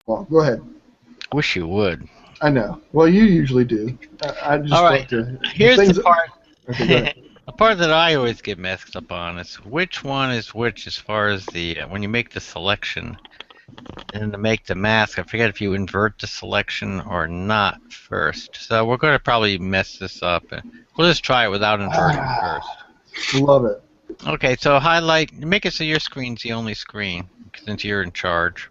Well, go ahead. Wish you would. I know. Well, you usually do. I All just right. like to the Here's the things. part. Okay, go ahead. The part that I always get messed up on is which one is which as far as the when you make the selection and to make the mask. I forget if you invert the selection or not first. So we're going to probably mess this up. We'll just try it without inverting first. Love it. Okay, so highlight, make it so your screen's the only screen since you're in charge.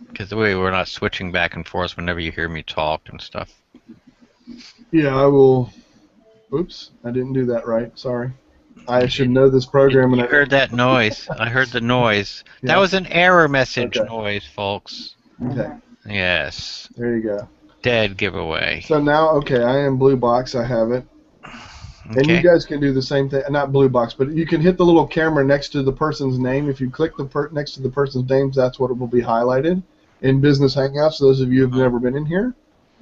Because the way we're not switching back and forth whenever you hear me talk and stuff. Yeah, I will. Oops, I didn't do that right. Sorry. I You should didn't. know this program. And You heard that noise. I heard the noise. That Yeah. was an error message Okay. noise, folks. Okay. Yes. There you go. Dead giveaway. So now, okay, I am blue box. I have it. And you Okay. guys can do the same thing. Not blue box, but you can hit the little camera next to the person's name. If you click the next to the person's names, that's what it will be highlighted in Business Hangouts. Those of you who've never been in here,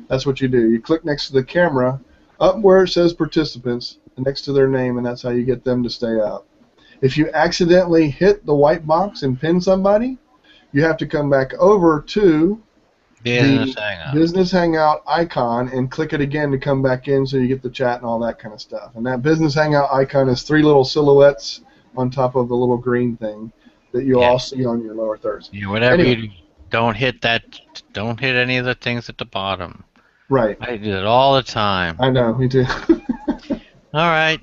that's what you do. You click next to the camera, up where it says participants, next to their name, and that's how you get them to stay up. If you accidentally hit the white box and pin somebody, you have to come back over to Business the Hangout. Business Hangout icon and click it again to come back in so you get the chat and all that kind of stuff. And that Business Hangout icon is 3 little silhouettes on top of the little green thing that you all see on your lower thirds. Yeah, whatever Anyway, you do, don't hit that. Don't hit any of the things at the bottom. right. I do it all the time. I know, me too. All right.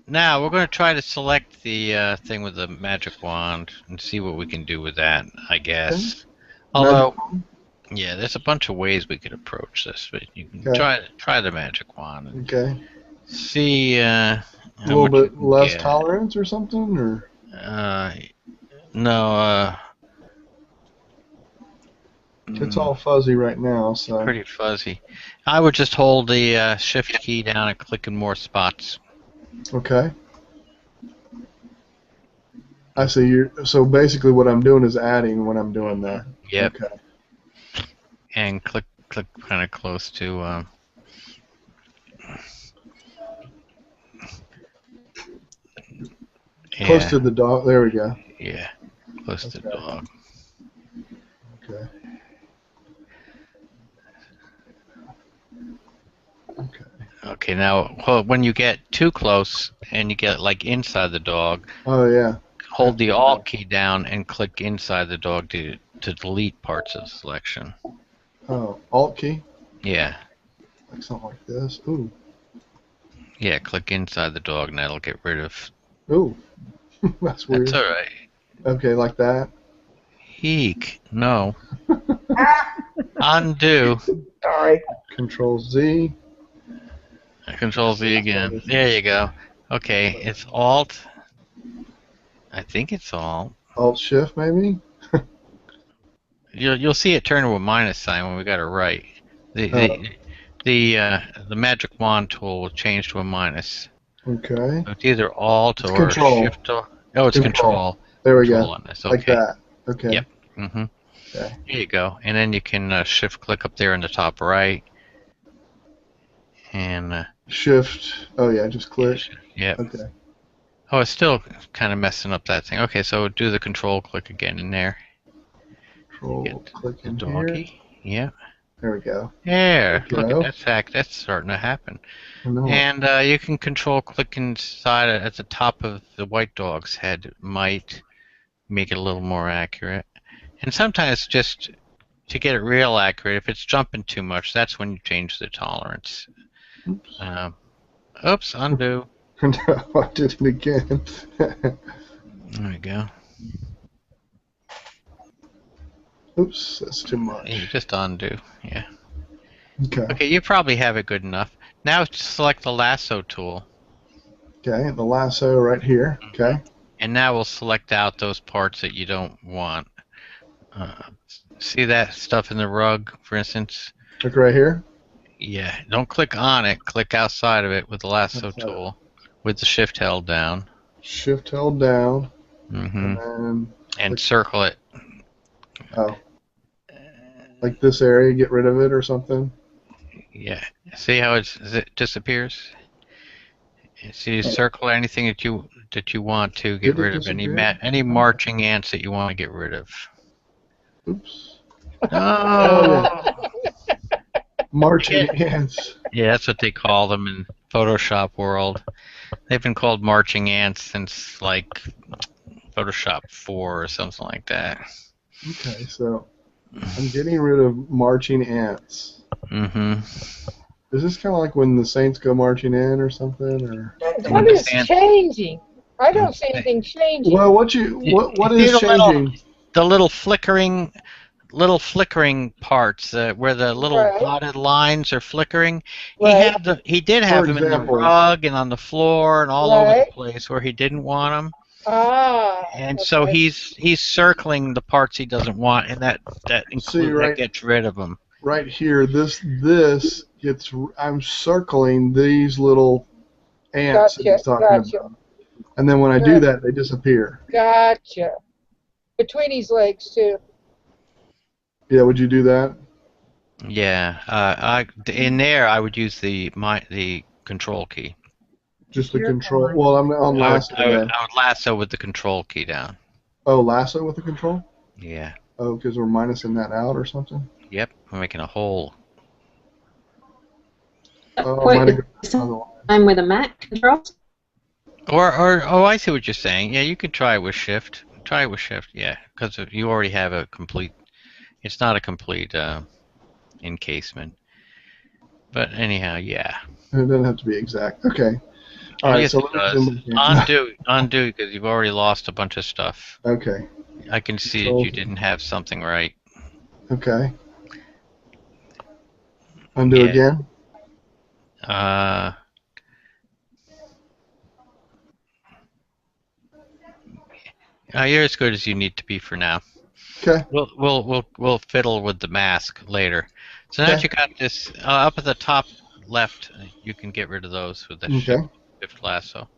Now we're going to try to select the thing with the magic wand and see what we can do with that. I guess. Although, yeah, there's a bunch of ways we could approach this, but you can try the magic wand and see A how little much bit less get. tolerance or something, or No. It's all fuzzy right now, so. Pretty fuzzy. I would just hold the shift key down and click in more spots. Okay. I see. So basically, what I'm doing is adding when I'm doing that. Yep. Okay. And click kind of close to. Close to the dog. There we go. Yeah. Close to the dog. Okay. Okay. Okay, now when you get too close and you get like inside the dog, oh yeah, hold the Alt key down and click inside the dog to delete parts of the selection. Oh, Alt key? Yeah. Like something like this. Ooh. Yeah, click inside the dog and that'll get rid of. Ooh. That's weird. That's alright. Okay, like that. Eek. No. Undo. Sorry. Control Z. Control Z again. There you go. Okay, it's Alt. I think it's Alt. Alt Shift maybe. You'll see it turn to a minus sign when we got it right. The magic wand tool will change to a minus. Okay. So it's either Alt or Control. Shift. Oh, it's Control. There we Control go. on this. Okay. Like that. Okay. Yep. Mm-hmm. Okay. Here you go. And then you can shift click up there in the top right. And Shift. Oh yeah, just click. Yep. Okay. Oh, it's still kind of messing up that thing. Okay, so do the control click again in there. Control click in doggy. here. Yep. There we go. There. Look at that. That's starting to happen. No. And you can control click inside at the top of the white dog's head. It might make it a little more accurate. And sometimes just to get it real accurate, if it's jumping too much, that's when you change the tolerance. Oops. Oops, undo. No, I did it again. There we go. Oops, that's too much. You just undo, yeah. Okay. Okay, you probably have it good enough. Now select the lasso tool. Okay, the lasso right here. Okay. And now we'll select out those parts that you don't want. See that stuff in the rug, for instance? Look right here? Yeah, don't click on it. Click outside of it with the lasso tool with the shift held down. Shift held down. Mm-hmm. And circle it. Oh. Like this area, get rid of it or something? Yeah. See how it disappears? So you circle anything that you want to get rid of, any marching ants that you want to get rid of. Oops. Oh. Marching ants. Yeah, that's what they call them in Photoshop world. They've been called marching ants since like Photoshop 4 or something like that. Okay, so I'm getting rid of marching ants. Mm-hmm. Is this kind of like when the Saints go marching in or something, or? What is changing? I don't see anything changing. Well, what See is changing? the little flickering parts where the little Right. dotted lines are flickering. Right. He did have them in the example. rug and on the floor and all over the Right. place where he didn't want them. Ah. And okay. so he's circling the parts he doesn't want, and that gets rid of them. Right here, this gets. I'm circling these little ants that he's talking about, and then when I do that, they disappear. Gotcha. Between his legs too. Yeah, would you do that? Yeah, in there I would use the control key. Just the control. Well, I'm on lasso. I would lasso with the control key down. Oh, lasso with the control? Yeah. Oh, because we're minusing that out or something? Yep, we're making a hole. Oh, Wait, I'm with a Mac controls? Oh, I see what you're saying. Yeah, you can try it with Shift. Try it with Shift, yeah, because you already have a complete. It's not a complete encasement. But anyhow, yeah. It doesn't have to be exact. Okay. All right. Yes, So it does. Undo, because you've already lost a bunch of stuff. Okay. I can see that you didn't have something right. Okay. Undo again. You're as good as you need to be for now. Okay. We'll fiddle with the mask later. So now that you got this up at the top left, you can get rid of those with the shift lasso.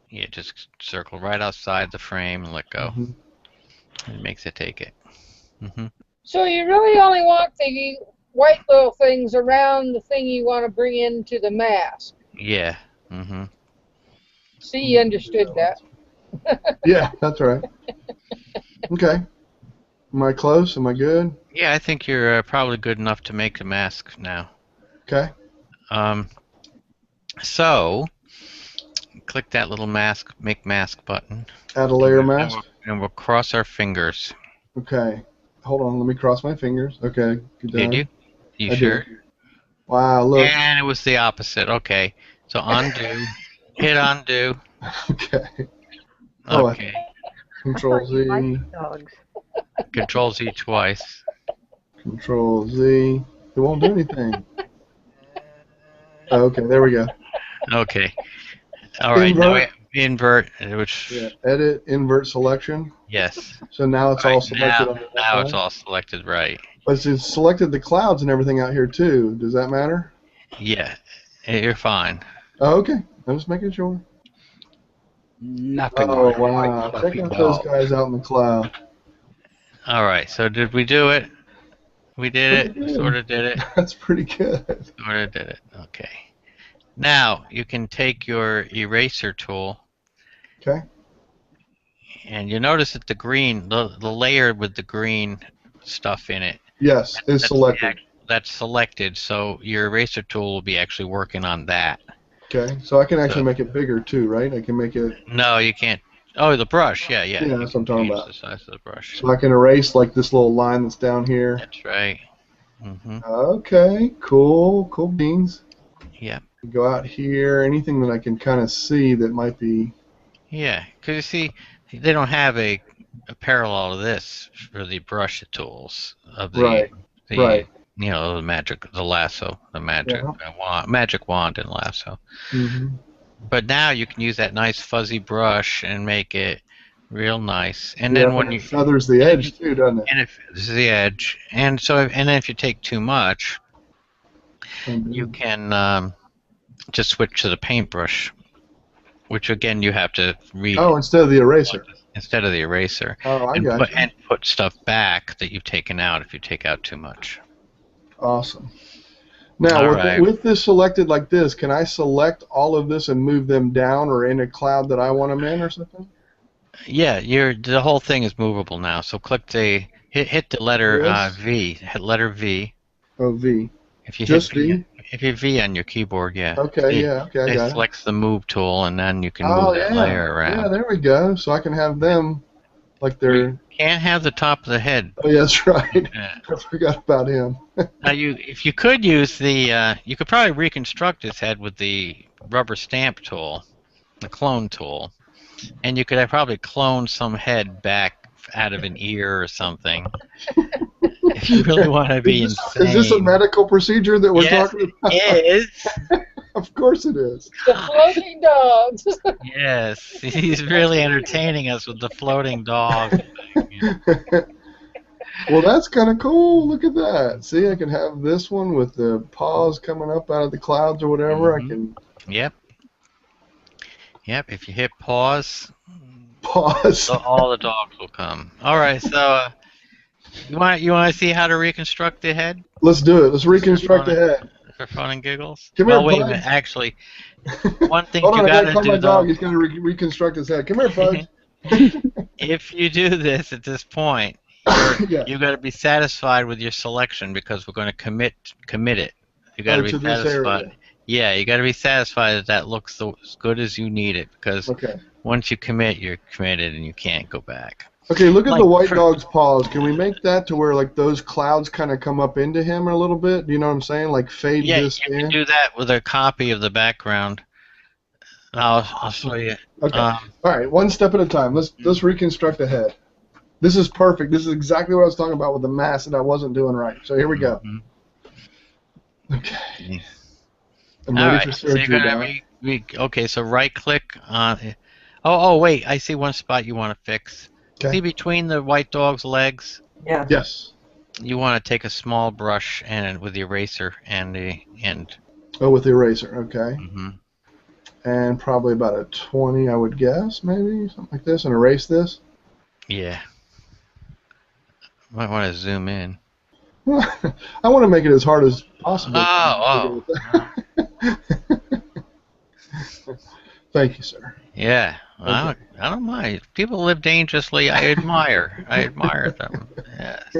Yeah, just circle right outside the frame and let go. It makes it take it. So you really only want the white little things around the thing you want to bring into the mask. Yeah. See, you understood that. Yeah, that's right. Okay. Am I close? Am I good? Yeah, I think you're probably good enough to make the mask now. Okay. So, click that little make mask button. Add a layer mask. And we'll cross our fingers. Okay. Hold on, let me cross my fingers. Okay. Did you? You sure? Did. Wow, look. And it was the opposite. Okay. So undo. Hit undo. Okay. Okay. Control Z. Control Z twice. Control Z. It won't do anything. Okay, there we go. Okay. All right. Now we invert, which. Yeah. Edit, invert selection. Yes. So now it's all selected. Now it's all selected right. But it's selected the clouds and everything out here too. Does that matter? Yeah. You're fine. Oh, okay. I'm just making sure. Nothing. Oh, wow. Check out those guys out in the cloud. All right. So did we do it? We did it. Sort of did it. That's pretty good. Sort of did it. Okay. Now you can take your eraser tool. Okay. And you notice that the green, the layer with the green stuff in it. Yes, is selected. That's selected, so your eraser tool will be actually working on that. Okay, so I can actually make it bigger too, right? I can make it. No, you can't. Oh, the brush. Yeah. Yeah, that's what I'm talking about. The size of the brush. So I can erase like this little line that's down here. That's right. Okay, cool beans. Yeah. Go out here. Anything that I can kind of see that might be. Yeah, because you see, they don't have a parallel to this for the brush tools of the right. You know, the lasso, the magic wand and lasso. But now you can use that nice fuzzy brush and make it real nice. And then when it feathers the edge too, doesn't it? And if this is the edge, and then if you take too much, you can just switch to the paintbrush, which again you have to read. Oh, instead of the eraser. Instead of the eraser. Oh, I got you. And put stuff back that you've taken out if you take out too much. Awesome. Now, with this selected like this, can I select all of this and move them down or in a cloud that I want them in or something? Yeah, the whole thing is movable now. So click the hit the letter This? V. Hit letter V. Oh, V. If you hit Just V, V? if you hit V on your keyboard, yeah. Okay, See, yeah, okay, I it got it. selects the move tool, and then you can Oh, move that yeah. layer Yeah, around. there we go. So I can have them like they're... Can't have the top of the head. Oh, yeah, that's right. Yeah. I forgot about him. Now if you could use the, you could probably reconstruct his head with the rubber stamp tool, the clone tool, and you could probably clone some head back out of an ear or something. If you really want to be insane. Is this a medical procedure that we're Yes, talking about? it is. Of course it is. The floating dogs. Yes, he's really entertaining us with the floating dog. Well, that's kind of cool. Look at that. See, I can have this one with the paws coming up out of the clouds or whatever. I can Yep. Yep. If you hit pause, pause. all the dogs will come. All right. So you want to see how to reconstruct the head Let's do it. Let's reconstruct the head. for fun and giggles? Come well, here, wait a Bud. minute. Actually, one thing Hold on, you I gotta gotta call my do dog. though, He's gonna reconstruct his head. Come here, Fudge. if you do this at this point, Yeah. you got to be satisfied with your selection because we're going to commit it. You got to be to this satisfied. area. Yeah, you got to be satisfied that looks as good as you need it because Okay. once you commit, you're committed and you can't go back. Okay, look at Like, the white for- dog's paws. Can we make that to where like those clouds kind of come up into him a little bit? Do you know what I'm saying? Like fade Yeah, this you in. can do that with a copy of the background. I'll show you. Okay. All right, one step at a time. Let's reconstruct the head. This is perfect. This is exactly what I was talking about with the mask that I wasn't doing right. So here we go. Mhm. Okay. I'm All ready right. for So you're surgery now. gonna okay. So right click on. Oh wait. I see one spot you want to fix. Okay. See between the white dog's legs. Yeah. Yes. You want to take a small brush and with the eraser and the end. Oh, with the eraser. Okay. Hmm. And probably about a 20, I would guess, maybe something like this, and erase this. Yeah. Might want to zoom in. I want to make it as hard as possible. Oh. Thank you, sir. Yeah. I don't mind. People live dangerously. I admire them. Yes.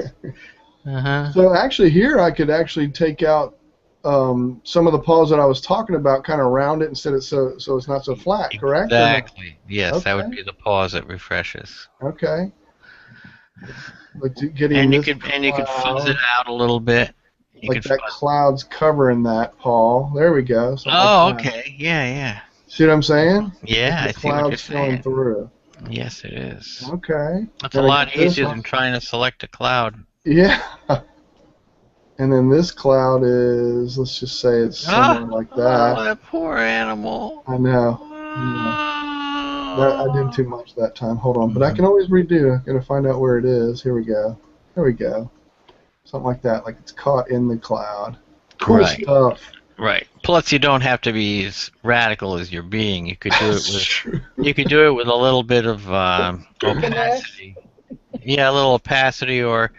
Uh-huh. So actually here I could actually take out some of the paws that I was talking about, kind of round it instead of so it's not so flat, correct? Or no? Exactly. Yes, that would Okay. be the pause that refreshes. Okay. Like getting And you this could fuzz cloud, it out a little bit. You like could that fuzz. cloud's covering that paw. There we go. something Oh, like that. okay. Yeah. See what I'm saying? Yeah, I The see what you're cloud's showing saying. through. Yes, it is. Okay. That's a Gotta lot get this easier one. than trying to select a cloud. Yeah. And then this cloud is, let's just say it's somewhere like Oh, that. that poor animal. I know. I did too much that time. Hold on. But I can always redo. I'm going to find out where it is. Here we go. There we go. Something like that. Like it's caught in the cloud. Cool Right. stuff. Right. Plus, you don't have to be as radical as you're being. You could do it That's with true. you could do it with a little bit of opacity. Yeah, a little opacity, or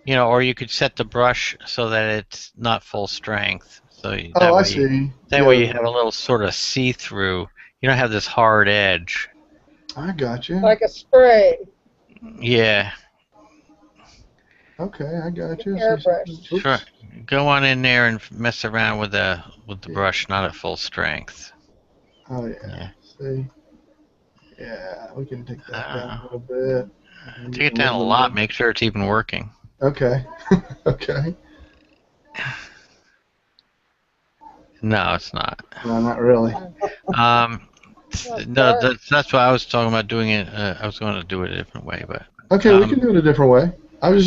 or you could set the brush so that it's not full strength. So that Oh, way I see. That Yeah, way you have a little sort of see-through. You don't have this hard edge. I got you. Like a spray. Yeah. Okay, I got you. Airbrush. Oops. Sure. Go on in there and mess around with the brush, not at full strength. Oh, yeah. Yeah. See? Yeah, we can take that down a little bit. Take it down a lot. Make sure it's even working. Okay. Okay. No, it's not. No, not really. No, that's why I was talking about doing it. I was going to do it a different way, but Okay, we can do it a different way. I was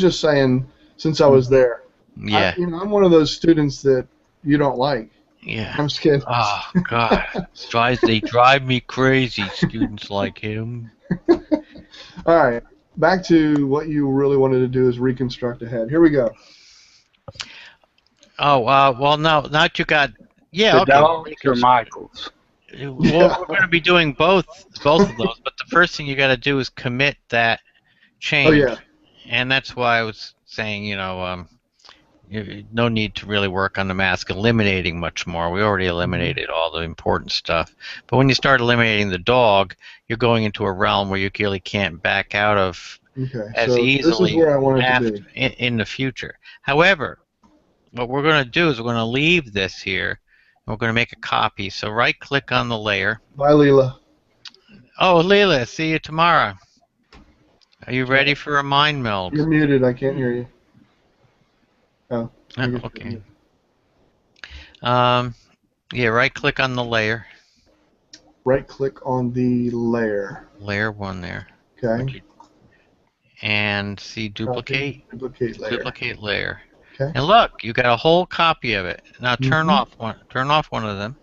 just saying, since I was there. yeah, I'm one of those students that you don't like. yeah. I'm just kidding. Oh God, they drive me crazy. Students like him. All right, back to what you really wanted to do is reconstruct a head. Here we go. Oh, well, now that you got, yeah, The okay. dogs or Michael's? Well, we're going to be doing both of those, but the first thing you got to do is commit that change. Oh yeah. And that's why I was saying, no need to really work on the mask eliminating much more. We already eliminated all the important stuff. But when you start eliminating the dog, you're going into a realm where you really can't back out of Okay, as so this is easily where I want it to be. in the future. However, what we're going to do is we're going to leave this here, and we're going to make a copy. So right-click on the layer. Bye, Leela. Oh, Leela, see you tomorrow. Are you ready for a mind meld? You're muted. I can't hear you. Oh, I guess Okay. you're Yeah, right-click on the layer. right-click on the layer. Layer 1 there. Okay. And see duplicate. Copy, duplicate layer. Duplicate layer. Okay. And look, you got a whole copy of it. Now turn Mhm. off one. Turn off one of them.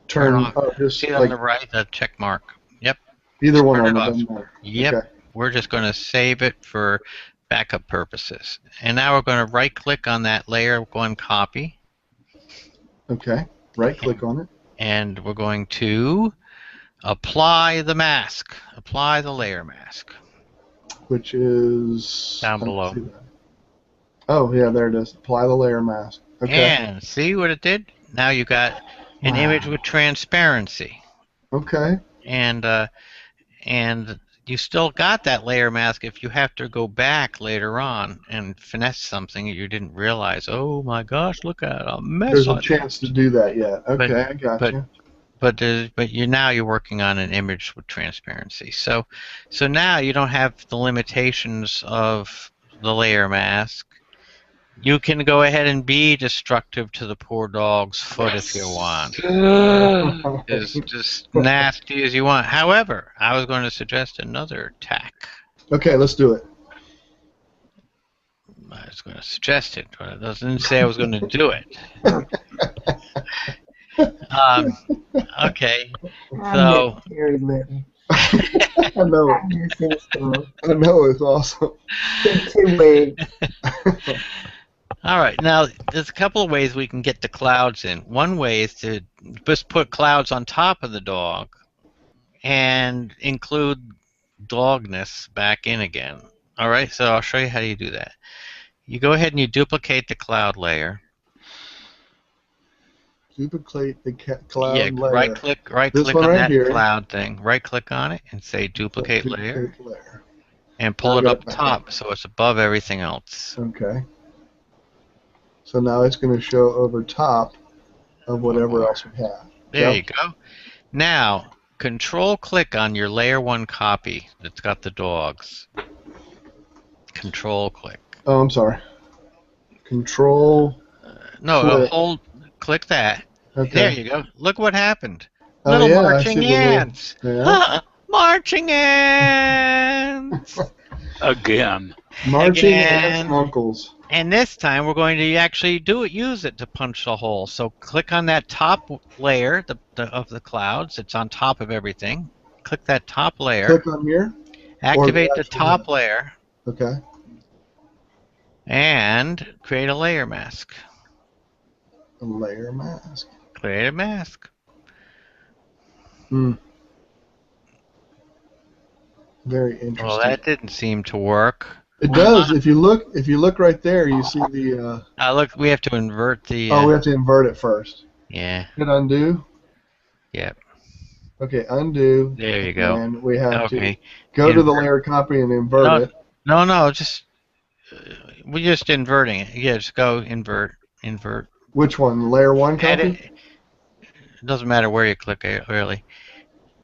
Turn off. oh, just See like on the right, the check mark. Yep. either one turn of it them. off. Doesn't matter. Yep. Okay. We're just going to save it for backup purposes. And now we're going to right-click on that layer 1 copy. Okay. Right-click on it. And we're going to apply the mask. Apply the layer mask. Which is Down I don't below. see that. Oh yeah, there it is. Apply the layer mask. Okay. And see what it did? Now you got an image with transparency. Okay. And you still got that layer mask if you have to go back later on and finesse something that you didn't realize. Oh my gosh, look at a mess. There's a on chance to do that yet. Okay, I got but- you. But you're working on an image with transparency. So now you don't have the limitations of the layer mask. You can go ahead and be destructive to the poor dog's foot if you want. As just nasty as you want. However, I was going to suggest another tack. Okay, let's do it. I was going to suggest it, but it doesn't say I was going to do it. Okay, so Very little. I know it. Just in school. I know it's awesome. Two legs. all right, now there's a couple of ways we can get the clouds in. One way is to just put clouds on top of the dog and include dogness back in again. All right, so I'll show you how you do that. You go ahead and you duplicate the cloud layer. Duplicate the cloud Yeah, layer. right-click This on one right that here. cloud thing. Right-click on it and say duplicate layer, Duplicate layer. and pull I'll it get up it back top so it's above everything else. Okay. So now it's going to show over top of whatever else we have. There Yep. you go. Now, control-click on your layer 1 copy that's got the dogs. Control-click. Oh, I'm sorry. Control. No, click that. Okay. There you go. Look what happened. Oh, Little yeah, I marching see the little- ants. Yeah. Marching ants. Again. Marching Again. ants and uncles. And this time we're going to actually use it to punch the hole. So click on that top layer of the clouds. It's on top of everything. Click that top layer. Click on here. Activate the actual top layer Okay. and create a layer mask. A layer mask. Create a mask. Hmm. Very interesting. Well, that didn't seem to work. It does. If you look right there, you see the. Look, we have to invert the. Oh, we have to invert it first. Yeah. Hit undo. Yep. Okay, undo. There you go. And we have to Okay. go to the Invert. layer copy and invert it. No, just we're just inverting it. Yeah, just go invert. Which one? Layer 1 copy? Edit. It doesn't matter where you click it, really.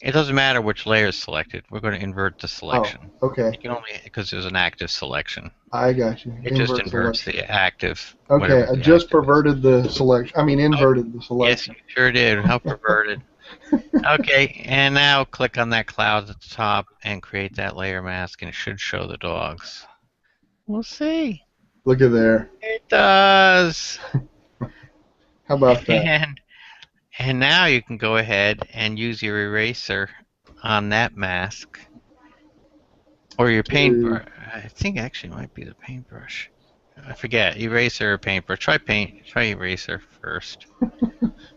It doesn't matter which layer is selected. We're going to invert the selection. Oh, okay. You can only because there's an active selection. I got you. It just Invert inverts selection. the active. Okay, whatever I the just active is. perverted the selection. I mean, inverted the Yes, selection. you sure did. How perverted. Okay, and now click on that cloud at the top and create that layer mask, and it should show the dogs. We'll see. Look at there. It does. How about that? And now you can go ahead and use your eraser on that mask. Or your paintbrush. I think actually it might be the paintbrush. I forget. Eraser or paintbrush. Try eraser first.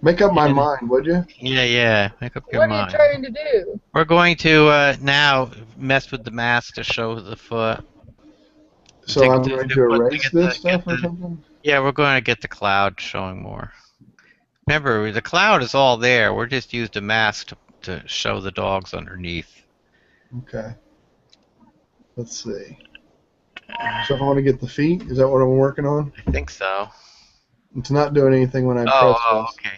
Make up my mind, would you? Yeah. Make up your What are you mind. trying to do? We're going to now mess with the mask to show the foot. So I'm going to erase get this the- get stuff or the- something? Yeah, we're going to get the cloud showing more. Remember, the cloud is all there. We're just used a mask to show the dogs underneath. Okay. Let's see. So if I want to get the feet, is that what I'm working on? I think so. It's not doing anything when I press this.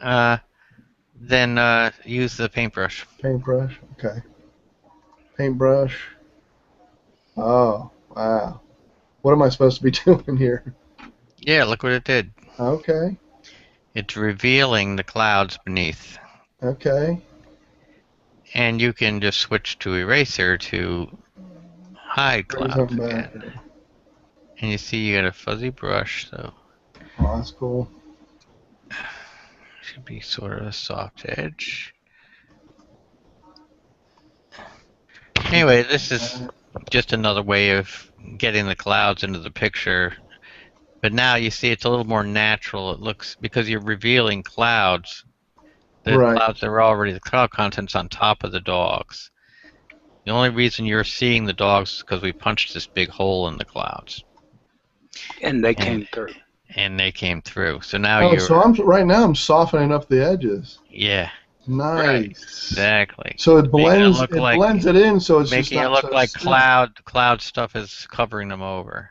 Okay. Then use the paintbrush. Paintbrush. Okay. Paintbrush. Oh, wow. What am I supposed to be doing here? Yeah, look what it did. Okay. It's revealing the clouds beneath. Okay. And you can just switch to eraser to hide Bring clouds something back. again. And you see you got a fuzzy brush, so Oh, that's cool. should be sort of a soft edge. Anyway, this is just another way of getting the clouds into the picture. But now you see it's a little more natural. It looks, because you're revealing clouds. The Right. clouds are already, the cloud content's on top of the dogs. The only reason you're seeing the dogs is because we punched this big hole in the clouds. And they came through. And they came through. So now Oh, you're, so right now I'm softening up the edges. yeah, Nice. exactly. So it blends look like- blends it in, so it's just Making it not look so like stiff. cloud stuff is covering them over.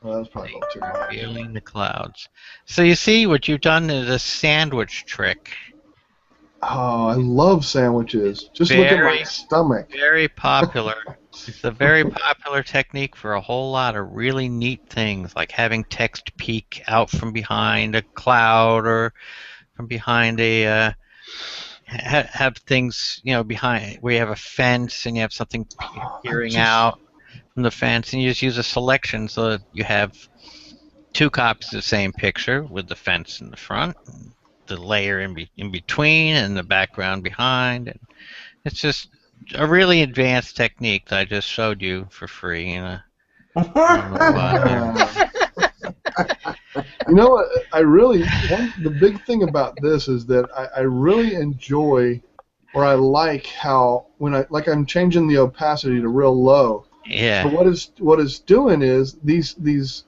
Oh, that was probably a little too much. Revealing the clouds. So you see what you've done is a sandwich trick. Oh, I love sandwiches. Just look at my Very- stomach. Very popular. It's a very popular technique for a whole lot of really neat things, like having text peek out from behind a cloud or from behind a have things, behind where you have a fence and you have something peering out from the fence, and you just use a selection so that you have two copies of the same picture with the fence in the front, the layer in between, and the background behind. And it's just a really advanced technique that I just showed you for free. You know what? The big thing about this is that I really enjoy, or I like how I'm changing the opacity to real low. Yeah. So what it's doing is these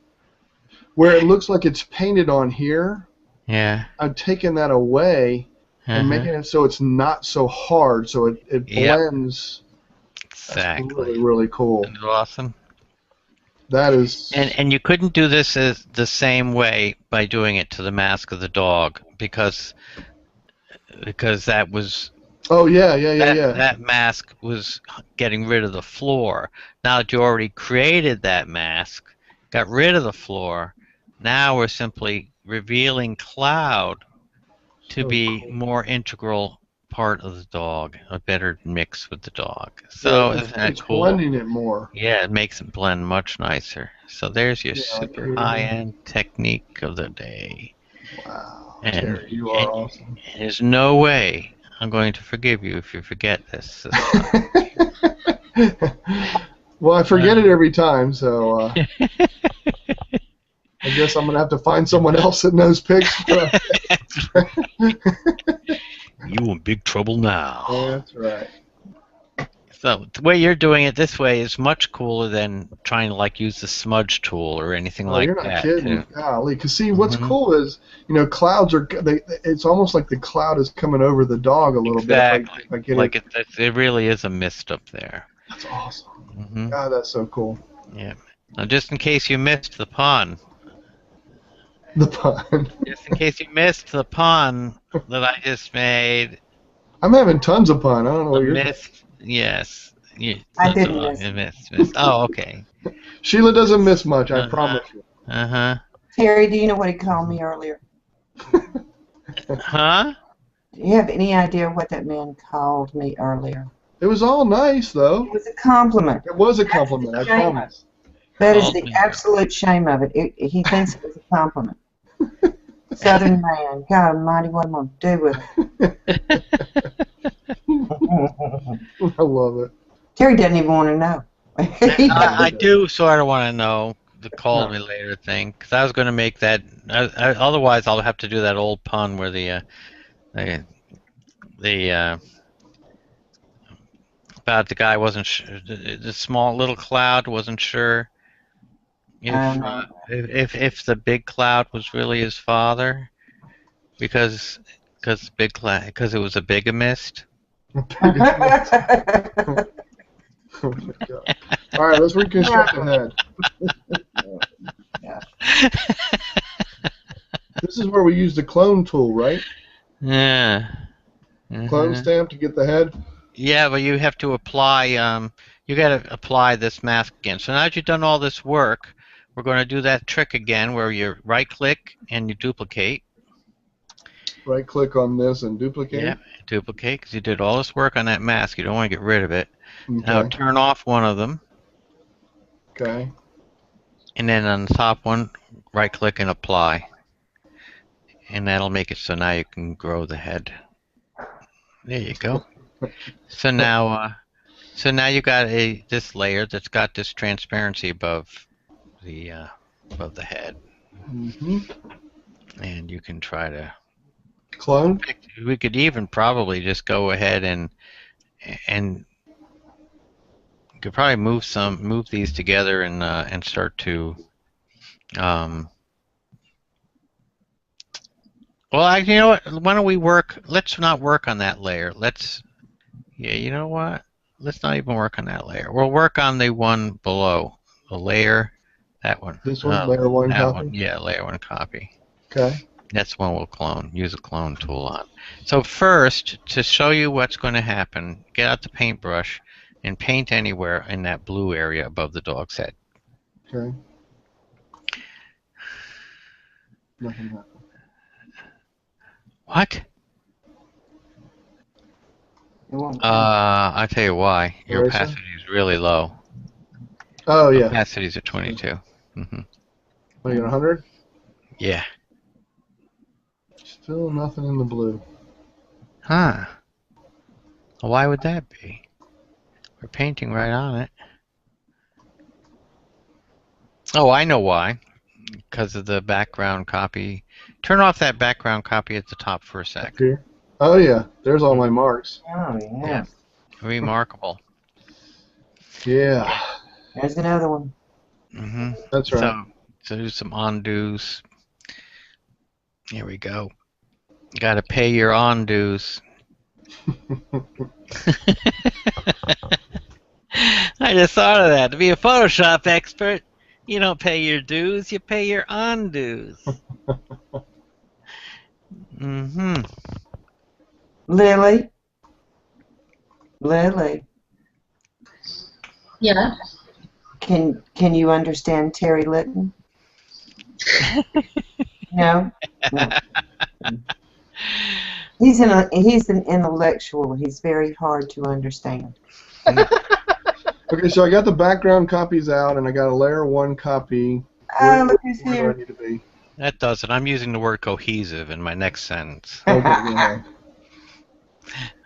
where it looks like it's painted on here. Yeah. I'm taking that away and making it so it's not so hard, so it blends. Exactly. That's really, really cool. Isn't it awesome? That is. And you couldn't do this as the same way by doing it to the mask of the dog because that was. Oh yeah. That mask was getting rid of the floor. Now that you already created that mask, got rid of the floor, now we're simply revealing cloud to be more integral part of the dog, a better mix with the dog. So isn't that it's cool? blending it more. Yeah, it makes it blend much nicer. So there's your super high-end technique of the day. Wow, And- Terry, you are awesome. There's no way I'm going to forgive you if you forget this. Well, I forget it every time, so I guess I'm gonna have to find someone else that knows pigs. You in big trouble now. That's right. So the way you're doing it this way is much cooler than trying to use the smudge tool or anything like You're not that. kidding. too. Golly, because see, what's Mhm. cool is clouds are. It's almost like the cloud is coming over the dog a little Exactly. bit. Like it really is a mist up there. That's awesome. Hmm. God, that's so cool. Yeah. Now, just in case you missed the pun, The pun. just in case you missed the pun that I just made, I'm having tons of pun. I don't know the what you're. mist. Yes. I didn't miss. Oh, okay. Sheila doesn't miss much. I Uh-huh. promise you. Uh huh. Terry, do you know what he called me earlier? Huh? Do you have any idea what that man called me earlier? It was all nice, though. It was a compliment. It was a compliment. I promise. That is Called the me. absolute shame of it. He thinks it was a compliment. Southern man. God almighty, what am I going to do with it? I love it. Terry doesn't even want to know. I do sort of want to know the call me later thing, because I was going to make that. Otherwise, I'll have to do that old pun where about the guy wasn't sure, the small little cloud wasn't sure if the big cloud was really his father, because it was a bigamist. Oh my God. All right, let's reconstruct the head. This is where we use the clone tool, right? Yeah. Clone stamp to get the head. Yeah, but you have to apply. You got to apply this mask again. So now that you've done all this work, we're going to do that trick again, where you right-click and you duplicate. Right-click on this and duplicate. Yeah, duplicate, because you did all this work on that mask. You don't want to get rid of it. Okay. Now turn off one of them. Okay. And then on the top one, right-click and apply. And that'll make it so now you can grow the head. There you go. So now you got this layer that's got this transparency above the head. Mm-hmm. And you can try to clone. We could even probably just go ahead and you could probably move these together and start to well, you know what? Why don't we work? Let's not work on that layer. You know what? Let's not even work on that layer. We'll work on the one below. The layer, that one. This one, layer one copy? Yeah, layer one copy. Okay. That's one we'll clone. Use a clone tool on. So first, to show you what's going to happen, get out the paintbrush and paint anywhere in that blue area above the dog's head. Okay. Nothing happened. What? I'll tell you why. Your opacity is really low. Oh, yeah. Opacity's at 22. Mm-hmm. What, you got 100? Yeah. Still nothing in the blue. Huh. Well, why would that be? We're painting right on it. Oh, I know why. Because of the background copy. Turn off that background copy at the top for a sec. Here. Oh, yeah. There's all my marks. Oh, yeah. Remarkable. Yeah. There's another one. Mm-hmm. That's right. So do some undos. Here we go. Got to pay your undos. I just thought of that. To be a Photoshop expert, you don't pay your dues, you pay your undos. Mm-hmm. Lily? Yeah. Can you understand Terry Litton? No? No. He's an intellectual. He's very hard to understand. Okay, so I got the background copies out, and I got a layer one copy. Look who's Where do here. I need to be? That does it. I'm using the word cohesive in my next sentence. Okay, yeah.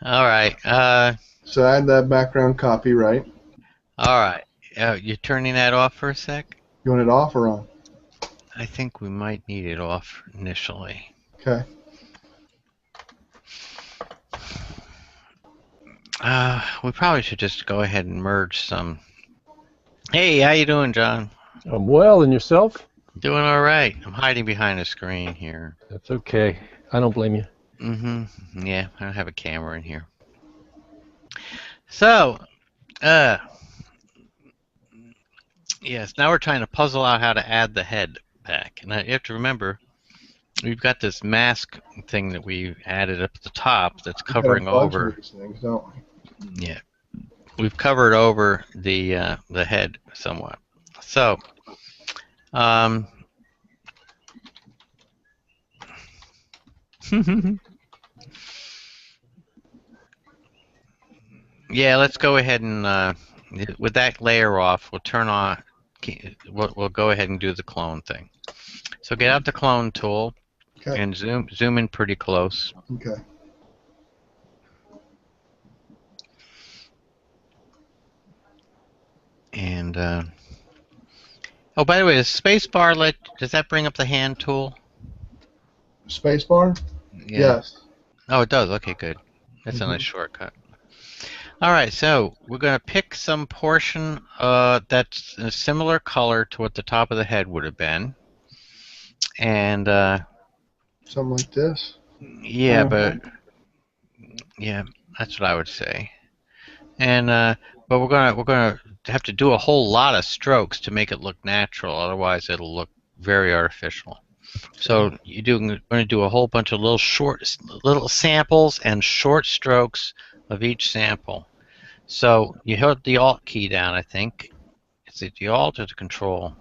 All right. So add that background copy, right? All right. You're turning that off for a sec? You want it off or on? I think we might need it off initially. Okay. We probably should just go ahead and merge some. Hey, how you doing, John? I'm well, and yourself? Doing all right. I'm hiding behind a screen here. That's okay. I don't blame you. Mm-hmm. Yeah, I don't have a camera in here. So, yes, now we're trying to puzzle out how to add the head back. And you have to remember, we've got this mask thing that we added up at the top that's covering over. These things, don't we? Yeah, we've covered over the head somewhat. So, yeah, let's go ahead and with that layer off, we'll turn on. We'll go ahead and do the clone thing. So get out the clone tool and zoom in pretty close. Okay. And oh, by the way, the space bar does that bring up the hand tool? Space bar? Yeah. Yes. Oh, it does. Okay, good. That's a nice shortcut. All right, so we're going to pick some portion that's a similar color to what the top of the head would have been. And, Something like this. yeah, but, yeah, that's what I would say. And, but we're gonna have to do a whole lot of strokes to make it look natural. Otherwise, it'll look very artificial. So going to do a whole bunch of little samples and short strokes of each sample. So you held the Alt key down, I think. Is it the Alt or the Control?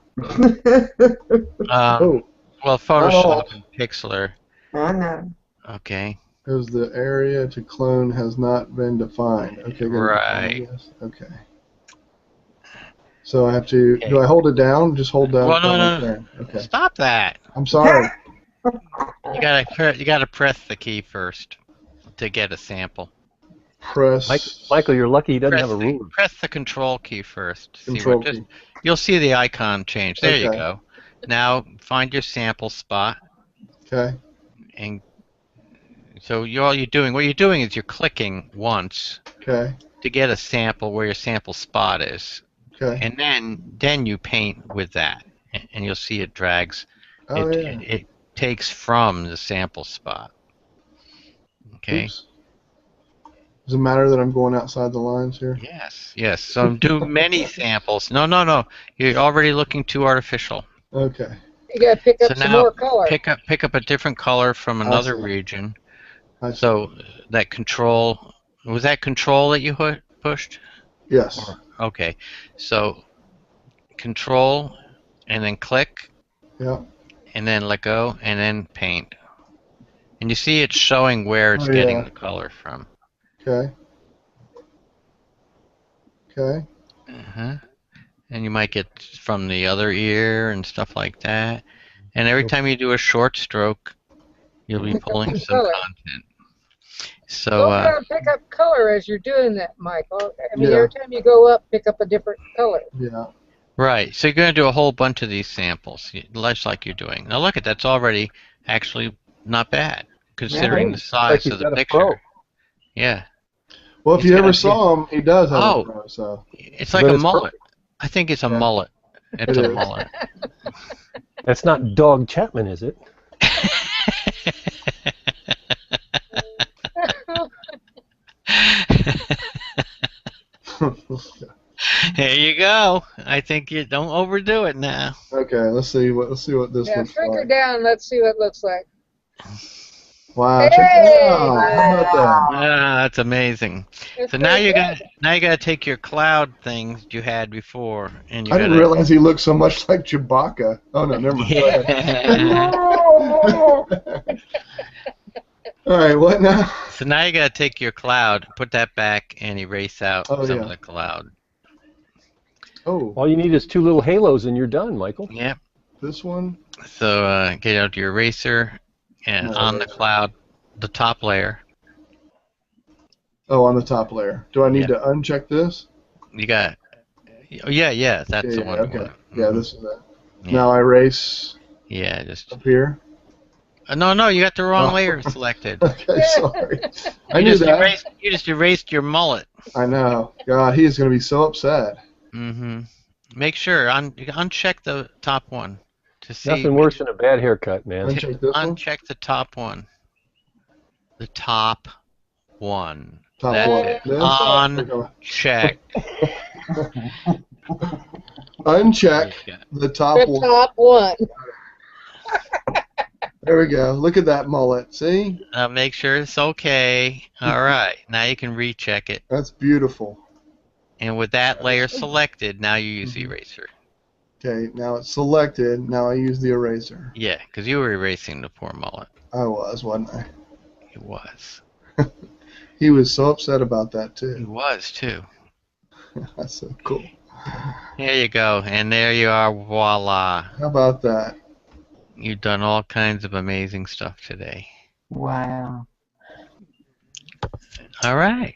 Oh, Well, Photoshop Alt. and Pixlr. I know. Okay. because the area to clone has not been defined. Okay, good. Right. Yes. Okay. So I have to. Okay. Do I hold it down? Just hold down. Well, no, right no. there. Okay. Stop that. I'm sorry. You gotta press the key first to get a sample. Press. Michael, you're lucky he doesn't have a ruler. Press the Control key first. Control key. You'll see the icon change. There you Okay. go. Now find your sample spot, Okay. and so what you're doing is you're clicking once Okay. to get a sample where your sample spot is, Okay. and then you paint with that, and you'll see it drags. Oh it, yeah. it takes from the sample spot. Okay. Oops. Does it matter that I'm going outside the lines here? Yes. Yes. So do many samples. No. You're already looking too artificial. Okay. You gotta pick up So some now more color. pick up a different color from another see. region. I see. So that Control, was that Control that you pushed? Yes. Okay. So Control and then click Yeah. and then let go and then paint. And you see it's showing where it's Oh, getting yeah. the color from. Okay. Okay. Uh-huh. And you might get from the other ear and stuff like that. And every time you do a short stroke, you'll be pulling some some color. content. So, Well, you gotta pick up color as you're doing that, Michael. I mean, Yeah. every time you go up, pick up a different color. Yeah. right. So you're going to do a whole bunch of these samples, just like you're doing. Now look at that's already actually not bad, considering the size he's of the got a picture. pro. Yeah. Well, if He's you got ever a- saw him, he does have Oh. a pro, so. It's like Then a it's mullet. I think it's a Yeah. mullet. It's It a is. mullet. That's not Dog Chapman, is it? There you go. I think you don't overdo it now. Okay, let's see what this Yeah, looks shrink her like. down. Let's see what it looks like. Wow, check that out. Hey! How about that? Ah, that's amazing. It's So now pretty you good. got to take your cloud things you had before, and you I got didn't realize he looked so much like Chewbacca. Oh no, never mind. Go ahead. All right, what now? So now you got to take your cloud, put that back, and erase out Oh, some yeah. of the cloud. Oh, All you need is 2 little halos and you're done, Michael. Yep. this one. So get out your eraser, and Oh, on the eraser. cloud, the top layer, Oh, on the top layer. Do I need Yeah. to uncheck this? you got. Oh yeah, that's the one. Okay. Yeah, this is it. Yeah. Now I erase Yeah, just. up here. No, you got the wrong Oh. layer selected. Okay, sorry. I You knew just that. erased your mullet. I know. God, he is going to be so upset. Mm-hmm. Make sure uncheck the top one to see. Nothing worse than a bad haircut, man. Uncheck this one. Uncheck the top one. The top one. Top That's one. it. This? Uncheck. Uncheck the top The one. top one. There we go. Look at that mullet. See? Make sure it's okay. All right. Now you can recheck it. That's beautiful. And with that layer selected, now you use the Mm-hmm. eraser. Okay, now it's selected. Now I use the eraser. Yeah, because you were erasing the poor mullet. I was, wasn't I? It was. He was so upset about that It too. was, too. That's so cool. There you go. And there you are. Voila. How about that? You've done all kinds of amazing stuff today. Wow. All right.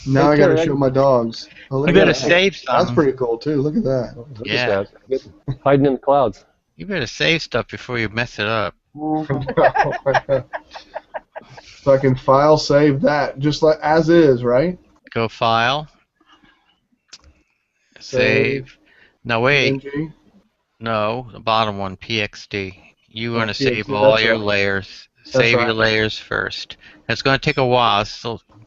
Now I Okay, got to I- show my dogs. Oh, look You at better that. save some. That's pretty cool too. Look at that. Look Yeah. at that. Hiding in the clouds. You better save stuff before you mess it up. So I can file save that just like as is, right? Go File. Save. No, wait. PNG. No, the bottom one, PXD. You want to PXD, save all that's your right. layers. Save your right. layers first. It's going to take a while. It's still a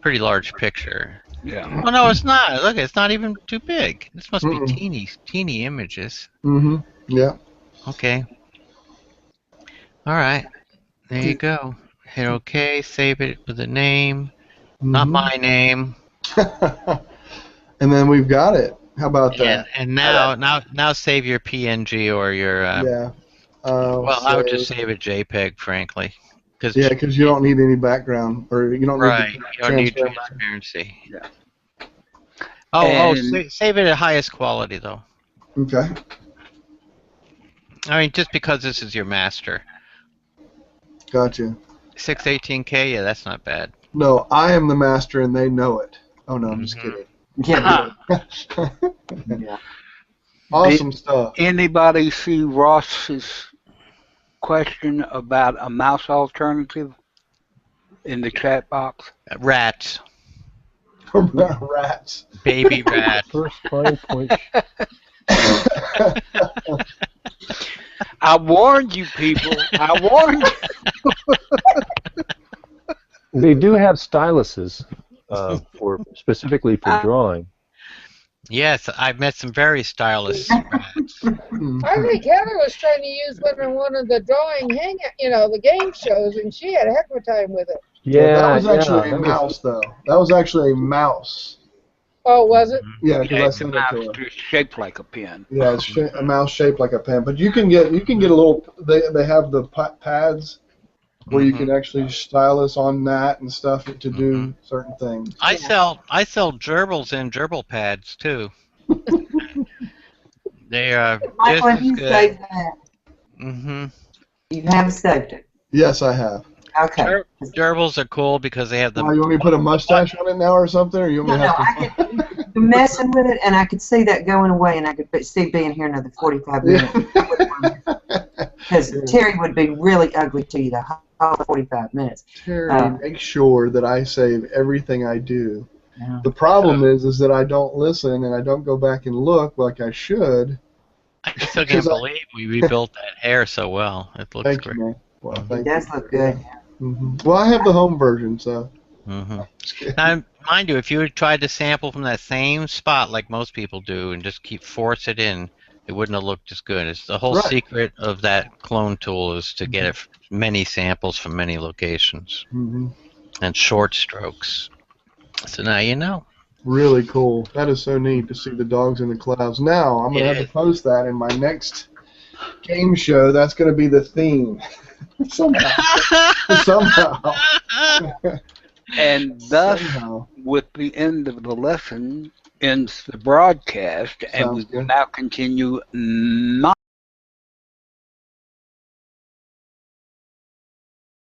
pretty large picture. Yeah. Oh, no, it's not. Look, it's not even too big. This must be Mm-mm. teeny images. Mm-hmm. Yeah. Okay. All right. There you go. Hit OK. Save it with a name. Not my name. And then we've got it. How about that? And now save your PNG or your. Yeah. Well, I would just save it JPEG, frankly. Yeah, because you don't need any background, or you don't Right. need You don't need transfer. transparency. Yeah. Save it at highest quality, though. Okay. I mean, just because this is your master. Gotcha. 618K, yeah, that's not bad. No, I am the master, and they know it. Oh no, I'm just kidding. Yeah. Yeah. Awesome stuff. Anybody see Ross's question about a mouse alternative in the chat box? Rats. Rats. Baby rat. First fine point. I warned you people. I warned you. They do have styluses specifically for drawing. Yes, I've met some very stylish rats. I think Heather was trying to use one in one of the drawing the game shows, and she had a heck of a time with it. Yeah, that was actually yeah, a mouse, though. That was actually a mouse. Oh, was it? Yeah, because I It's a sent it mouse to her. just shaped like a pen. Yeah, it's a mouse shaped like a pen. But you can get a little. They have the pads where you can actually stylus on that and stuff to do certain things. I sell gerbils and gerbil pads too. They are Michael, just have as you good. saved that? Mm-hmm. You have saved it. Yes, I have. Okay. Gerbils are cool because they have the. Oh, you want me to put a mustache on it now or something, or you want me No, to no, have I could you're messing with it, and I could see that going away, and I could see being here another 45 minutes. Because Terry would be really ugly to you the whole 45 minutes. Terry, make sure that I save everything I do. Yeah. The problem is that I don't listen and I don't go back and look like I should. I still can't believe we rebuilt that hair so well. It looks Thank great. you, man. Well, It thank does look good. you. Well, I have the home version, so. Now, mind you, if you had tried to sample from that same spot like most people do and just force it in, it wouldn't have looked as good. It's the whole secret of that clone tool is to get many samples from many locations and short strokes. So now you know. Really cool. That is so neat to see the dogs in the clouds. Now, I'm going to have to post that in my next game show. That's going to be the theme. Somehow. And thus, with the end of the lesson, ends the broadcast, and we will now continue